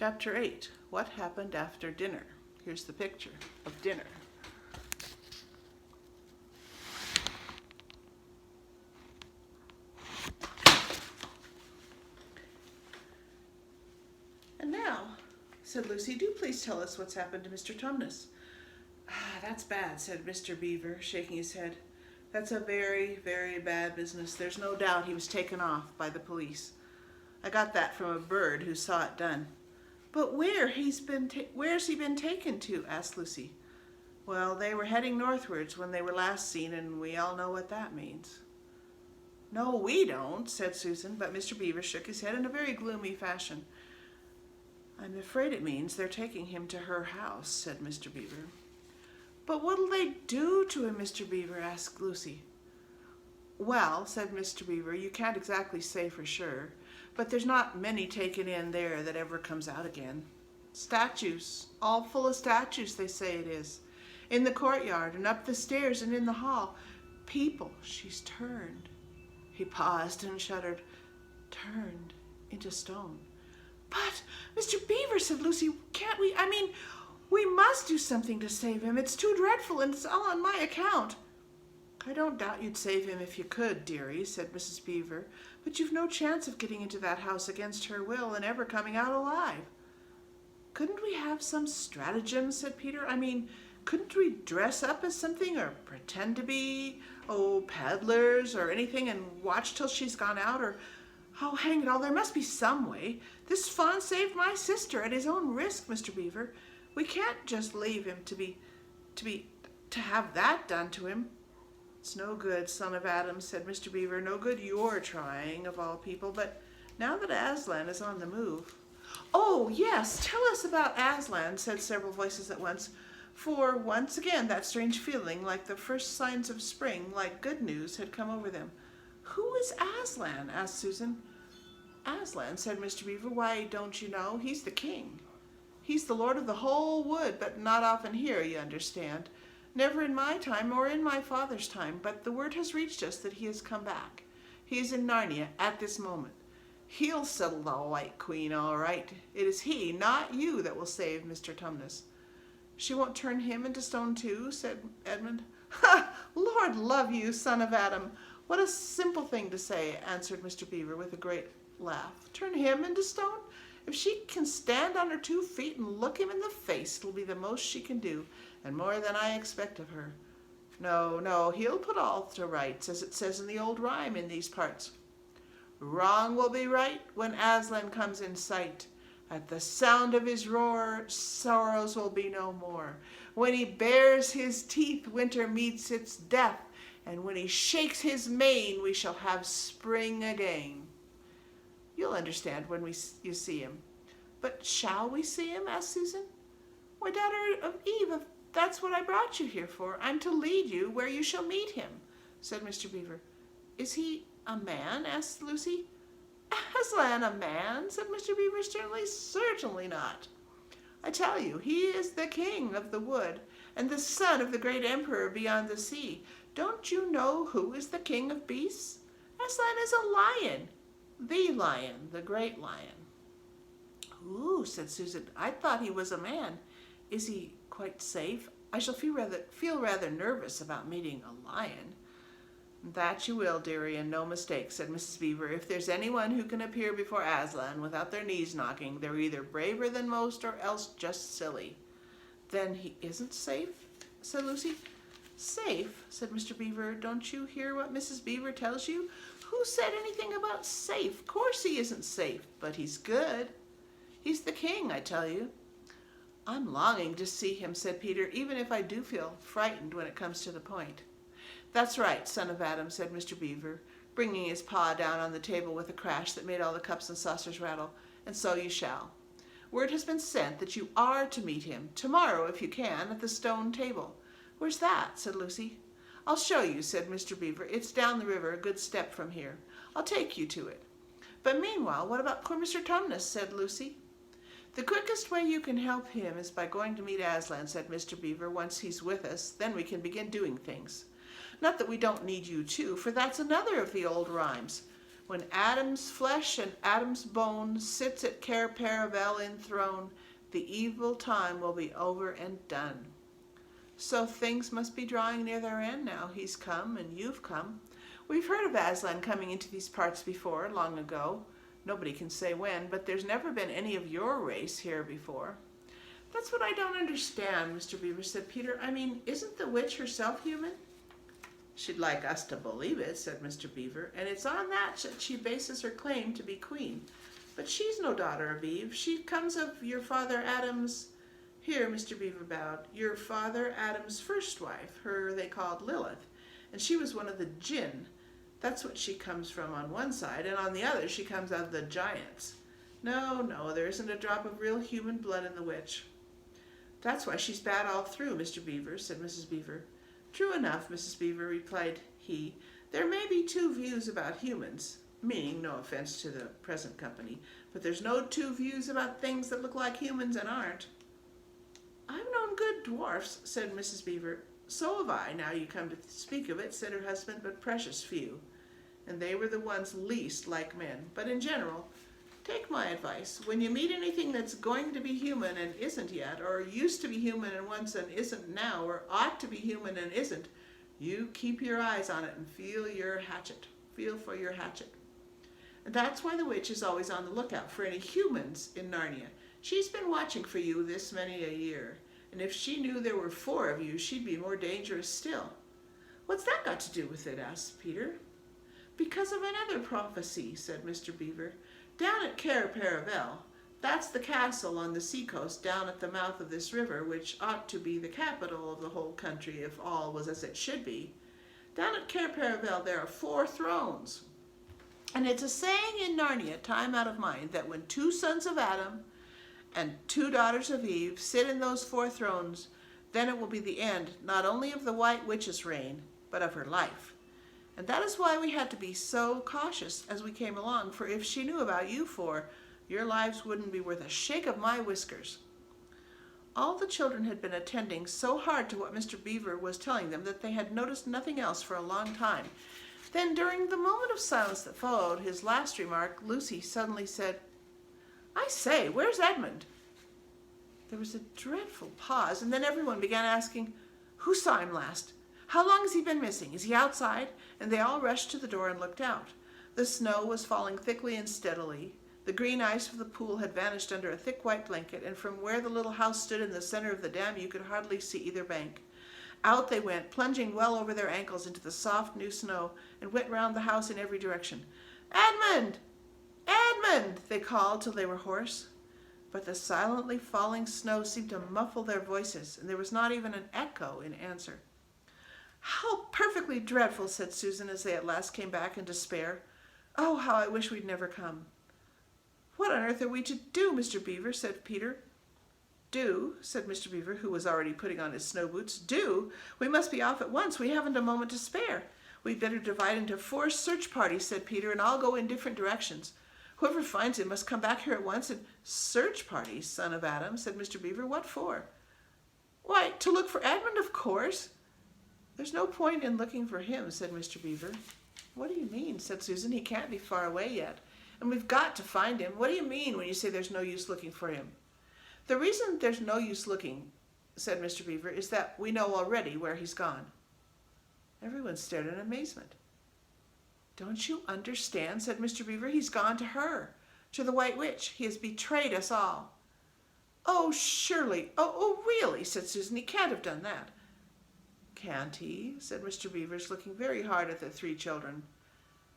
Chapter 8, What Happened After Dinner? Here's the picture of dinner. And now, said Lucy, do please tell us what's happened to Mr. Tumnus. That's bad, said Mr. Beaver, shaking his head. That's a very, very bad business. There's no doubt he was taken off by the police. I got that from a bird who saw it done. But where's he been taken to? Asked Lucy. Well, they were heading northwards when they were last seen, and we all know what that means. No, we don't, said Susan, but Mr. Beaver shook his head in a very gloomy fashion. I'm afraid it means they're taking him to her house, said Mr. Beaver. But what'll they do to him, Mr. Beaver? Asked Lucy. Well, said Mr. Beaver, you can't exactly say for sure, but there's not many taken in there that ever comes out again. Statues, all full of statues, they say it is. In the courtyard and up the stairs and in the hall. People she's turned. He paused and shuddered. Turned into stone. But, Mr. Beaver, said Lucy, can't we, we must do something to save him. It's too dreadful, and it's all on my account. I don't doubt you'd save him if you could, dearie, said Mrs. Beaver, but you've no chance of getting into that house against her will and ever coming out alive. Couldn't we have some stratagem, said Peter? Couldn't we dress up as something or pretend to be, peddlers or anything and watch till she's gone out? Or, hang it all, there must be some way. This fawn saved my sister at his own risk, Mr. Beaver. We can't just leave him to have that done to him. It's no good, son of Adam, said Mr. Beaver. No good you're trying, of all people. But now that Aslan is on the move... Oh, yes, tell us about Aslan, said several voices at once. For once again, that strange feeling, like the first signs of spring, like good news, had come over them. Who is Aslan? Asked Susan. Aslan, said Mr. Beaver. Why, don't you know? He's the king. He's the lord of the whole wood, but not often here, you understand. Never in my time or in my father's time, but the word has reached us that he has come back. He is in Narnia at this moment. He'll settle the White Queen all right. It is he, not you, that will save Mr. Tumnus. She won't turn him into stone too, said Edmund. Ha! Lord love you, son of Adam. What a simple thing to say, answered Mr. Beaver with a great laugh. Turn him into stone? If she can stand on her 2 feet and look him in the face, it'll be the most she can do, and more than I expect of her. No, he'll put all to rights, as it says in the old rhyme in these parts. Wrong will be right when Aslan comes in sight. At the sound of his roar, sorrows will be no more. When he bares his teeth, winter meets its death, and when he shakes his mane, we shall have spring again. You'll understand when you see him. But shall we see him? Asked Susan. Why, daughter of Eve, if that's what I brought you here for, I'm to lead you where you shall meet him, said Mr. Beaver. Is he a man? Asked Lucy. Aslan a man? Said Mr. Beaver sternly. Certainly not. I tell you, he is the king of the wood, and the son of the great emperor beyond the sea. Don't you know who is the king of beasts? Aslan is a lion. The lion, the great lion. Ooh, said Susan. I thought he was a man. Is he quite safe? I shall feel rather nervous about meeting a lion. That you will, dearie, and no mistake, said Mrs. Beaver. If there's anyone who can appear before Aslan without their knees knocking, they're either braver than most or else just silly. Then he isn't safe? Said Lucy. Safe? Said Mr. Beaver. Don't you hear what Mrs. Beaver tells you? Who said anything about safe? Of course he isn't safe, but he's good. He's the king, I tell you. I'm longing to see him, said Peter, even if I do feel frightened when it comes to the point. That's right, son of Adam, said Mr. Beaver, bringing his paw down on the table with a crash that made all the cups and saucers rattle. And so you shall. Word has been sent that you are to meet him, tomorrow if you can, at the stone table. Where's that? Said Lucy. I'll show you, said Mr. Beaver. It's down the river, a good step from here. I'll take you to it. But meanwhile, what about poor Mr. Tumnus? Said Lucy. The quickest way you can help him is by going to meet Aslan, said Mr. Beaver. Once he's with us, then we can begin doing things. Not that we don't need you too, for that's another of the old rhymes. When Adam's flesh and Adam's bone sits at Cair Paravel enthroned, the evil time will be over and done. So things must be drawing near their end now. He's come and you've come. We've heard of Aslan coming into these parts before, long ago. Nobody can say when, but there's never been any of your race here before. That's what I don't understand, Mr. Beaver, said Peter. I mean, isn't the witch herself human? She'd like us to believe it, said Mr. Beaver, and it's on that she bases her claim to be queen. But she's no daughter of Eve. She comes of your father Adam's... Here, Mr. Beaver bowed. Your father Adam's first wife, her they called Lilith, and she was one of the Jinn. That's what she comes from on one side, and on the other she comes out of the giants. No, there isn't a drop of real human blood in the witch. That's why she's bad all through, Mr. Beaver, said Mrs. Beaver. True enough, Mrs. Beaver, replied he. There may be two views about humans, meaning no offense to the present company, but there's no two views about things that look like humans and aren't. I've known good dwarfs, said Mrs. Beaver. So have I, now you come to speak of it, said her husband, but precious few. And they were the ones least like men. But in general, take my advice. When you meet anything that's going to be human and isn't yet, or used to be human and once and isn't now, or ought to be human and isn't, you keep your eyes on it and feel your hatchet. Feel for your hatchet. And that's why the witch is always on the lookout for any humans in Narnia. She's been watching for you this many a year, and if she knew there were 4 of you, she'd be more dangerous still. What's that got to do with it? Asked Peter. Because of another prophecy, said Mr. Beaver. Down at Cair Paravel, that's the castle on the seacoast down at the mouth of this river, which ought to be the capital of the whole country if all was as it should be. Down at Cair Paravel there are 4 thrones. And it's a saying in Narnia, time out of mind, that when 2 sons of Adam and 2 daughters of Eve sit in those 4 thrones, then it will be the end not only of the White Witch's reign, but of her life. And that is why we had to be so cautious as we came along, for if she knew about you 4, your lives wouldn't be worth a shake of my whiskers. All the children had been attending so hard to what Mr. Beaver was telling them that they had noticed nothing else for a long time. Then, during the moment of silence that followed his last remark, Lucy suddenly said, I say, where's Edmund? There was a dreadful pause, and then everyone began asking, who saw him last? How long has he been missing? Is he outside? And they all rushed to the door and looked out. The snow was falling thickly and steadily. The green ice of the pool had vanished under a thick white blanket, and from where the little house stood in the center of the dam you could hardly see either bank. Out they went, plunging well over their ankles into the soft new snow, and went round the house in every direction. Edmund! Edmund! They called till they were hoarse. But the silently falling snow seemed to muffle their voices, and there was not even an echo in answer. How perfectly dreadful, said Susan as they at last came back in despair. Oh, how I wish we'd never come. What on earth are we to do, Mr. Beaver? Said Peter. Do, said Mr. Beaver, who was already putting on his snow boots. Do? We must be off at once. We haven't a moment to spare. We'd better divide into 4 search parties, said Peter, and I'll go in different directions. Whoever finds him must come back here at once. And search parties, son of Adam, said Mr. Beaver. What for? Why, to look for Edmund, of course. There's no point in looking for him, said Mr. Beaver. What do you mean, said Susan. He can't be far away yet. And we've got to find him. What do you mean when you say there's no use looking for him? The reason there's no use looking, said Mr. Beaver, is that we know already where he's gone. Everyone stared in amazement. Don't you understand, said Mr. Beaver. He's gone to her, to the White Witch. He has betrayed us all. Oh, surely. Oh, really, said Susan. He can't have done that. Can't he? Said Mr. Beavers, looking very hard at the 3 children.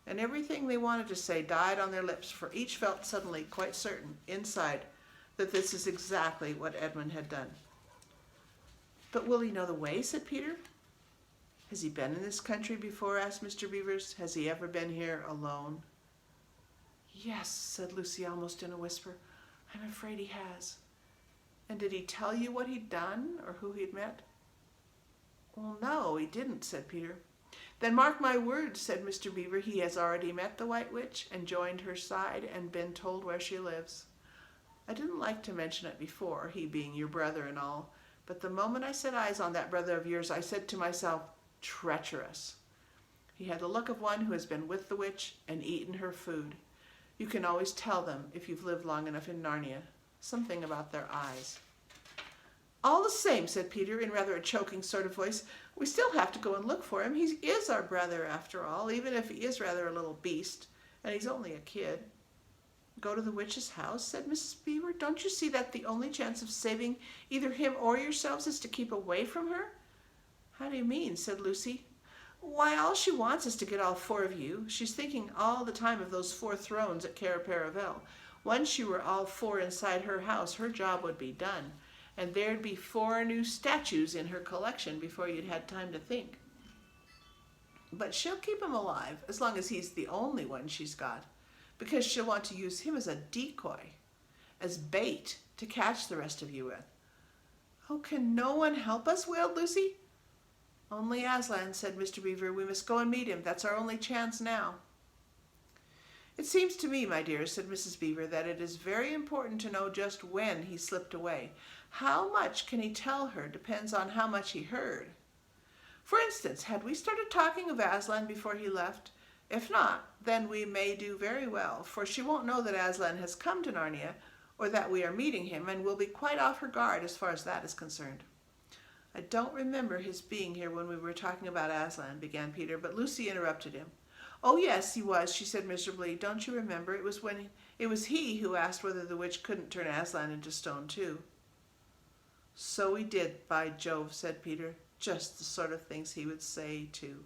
And everything they wanted to say died on their lips, for each felt suddenly quite certain, inside, that this is exactly what Edmund had done. But will he know the way? Said Peter. Has he been in this country before? Asked Mr. Beavers. Has he ever been here alone? Yes, said Lucy almost in a whisper. I'm afraid he has. And did he tell you what he'd done or who he'd met? Well, no, he didn't, said Peter. Then mark my words, said Mr. Beaver, he has already met the White Witch and joined her side and been told where she lives. I didn't like to mention it before, he being your brother and all, but the moment I set eyes on that brother of yours, I said to myself, treacherous. He had the look of one who has been with the witch and eaten her food. You can always tell them if you've lived long enough in Narnia. Something about their eyes. All the same, said Peter in rather a choking sort of voice, we still have to go and look for him. He is our brother after all, even if he is rather a little beast, and he's only a kid. Go to the witch's house, said Mrs. Beaver. Don't you see that the only chance of saving either him or yourselves is to keep away from her? How do you mean, said Lucy. Why, all she wants is to get all four of you. She's thinking all the time of those 4 thrones at Cair Paravel. Once you were all 4 inside her house, her job would be done, and there'd be 4 new statues in her collection before you'd had time to think. But she'll keep him alive, as long as he's the only one she's got, because she'll want to use him as a decoy, as bait to catch the rest of you with. Oh, can no one help us? Wailed Lucy. Only Aslan, said Mr. Beaver. We must go and meet him. That's our only chance now. It seems to me, my dear, said Mrs. Beaver, that it is very important to know just when he slipped away. How much can he tell her depends on how much he heard. For instance, had we started talking of Aslan before he left? If not, then we may do very well, for she won't know that Aslan has come to Narnia, or that we are meeting him, and will be quite off her guard as far as that is concerned. I don't remember his being here when we were talking about Aslan, began Peter, but Lucy interrupted him. Oh, yes, he was, she said miserably. Don't you remember? It was he who asked whether the witch couldn't turn Aslan into stone, too. So he did, by Jove, said Peter. Just the sort of things he would say, too.